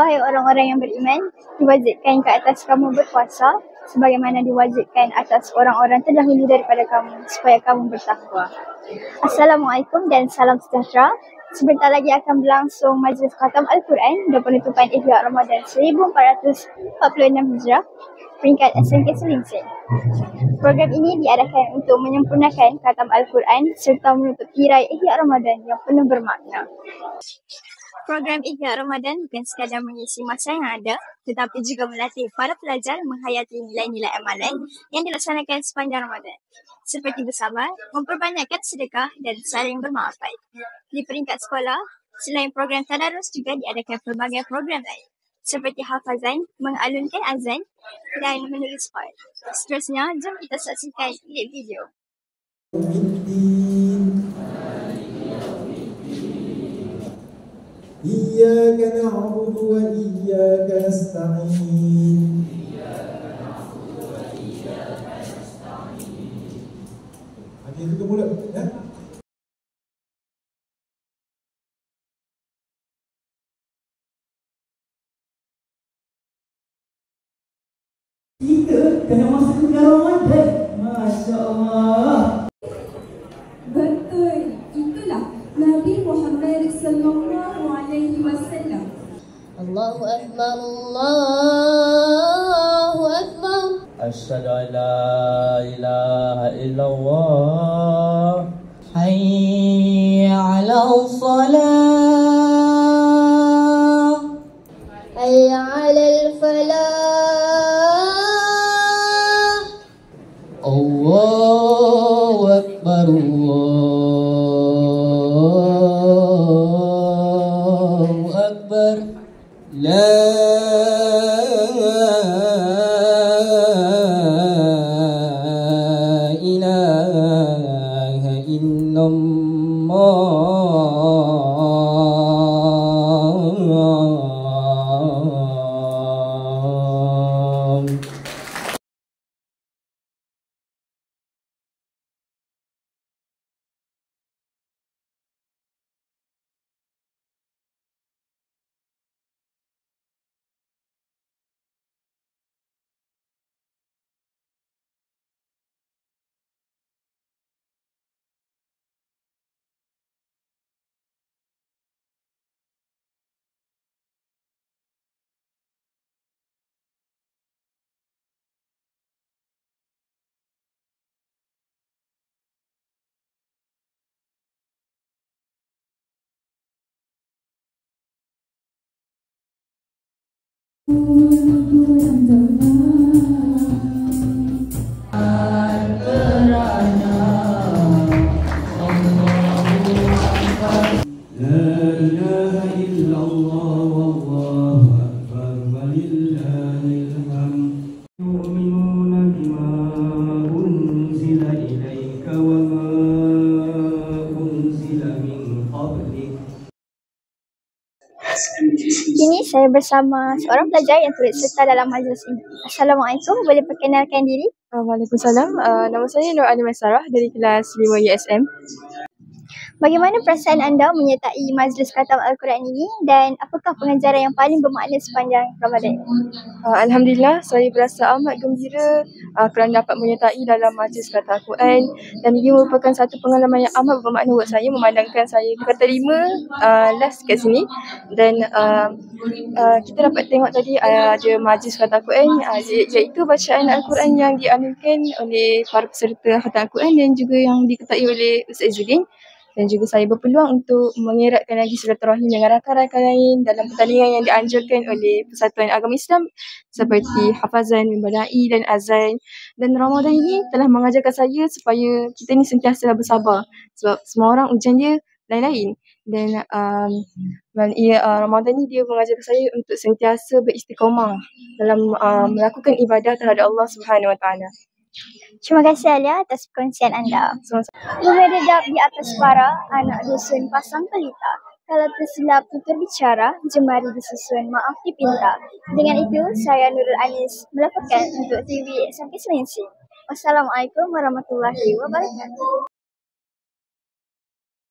Wahai orang-orang yang beriman, diwajibkan ke atas kamu berpuasa sebagaimana diwajibkan atas orang-orang terdahulu daripada kamu supaya kamu bertakwa. Assalamualaikum dan salam sejahtera. Sebentar lagi akan berlangsung majlis khatam Al-Quran dan penutupan Ihya Ramadan 1446 Hijrah peringkat SMK Selingsing. Program ini diadakan untuk menyempurnakan khatam Al-Quran serta menutup tirai Ihya Ramadan yang penuh bermakna. Program Ihya Ramadan bukan sekadar mengisi masa yang ada, tetapi juga melatih para pelajar menghayati nilai-nilai amalan yang dilaksanakan sepanjang Ramadan, seperti bersabar, memperbanyakkan sedekah dan saling bermaafan. Di peringkat sekolah, selain program tadarus juga diadakan pelbagai program lain, seperti hafazan, mengalunkan azan dan menulis qad. Seterusnya, jom kita saksikan klip video. إياك نعبد وإياك نستعين Hati tutup mulut ya. Kita kena masuk ke Ramadan. Masya Allah. Betul, itulah Nabi Muhammad sallallahu alaihi wasallam. Allahu Akbar, Allahu Akbar. Asyhadu an la ilaha illallah. Hayya 'alal salah. Hayya 'alal falah. Allahu Akbar, Allahu Akbar. La ilaha illallah. Kini saya bersama seorang pelajar yang turut serta dalam majlis ini. Assalamualaikum, boleh perkenalkan diri? Waalaikumsalam. Nama saya Nur Alimah Sarah dari kelas 5 USM. Bagaimana perasaan anda menyertai majlis khatam Al-Quran ini dan apakah pengajaran yang paling bermakna sepanjang Ramadan? Alhamdulillah, saya berasa amat gembira kerana dapat menyertai dalam majlis khatam Al-Quran dan ia merupakan satu pengalaman yang amat bermakna buat saya memandangkan saya keterima last kat sini dan kita dapat tengok tadi ada majlis khatam Al-Quran iaitu bacaan Al-Quran yang dianukan oleh para peserta khatam Al-Quran dan juga yang diketuai oleh Ustaz Izzuddin. Dan juga saya berpeluang untuk mengeratkan lagi silaturahim dengan rakan-rakan lain dalam pertandingan yang dianjurkan oleh Persatuan Agama Islam seperti hafazan, membadai dan azan. Dan Ramadan ini telah mengajarkan saya supaya kita ni sentiasa bersabar sebab semua orang ujian dia lain-lain. Dan Ramadan ni dia mengajarkan saya untuk sentiasa beristiqamah dalam melakukan ibadah terhadap Allah Subhanahu Wa Taala. Terima kasih Alia atas perkongsian anda. Lumai redap di atas para anak dusun pasang pelita. Kalau tersilap tutur bicara, jemari disusun maaf dipinta. Dengan itu, saya Nurul Anis melaporkan untuk TV SMK Selingsing. Wassalamualaikum warahmatullahi wabarakatuh.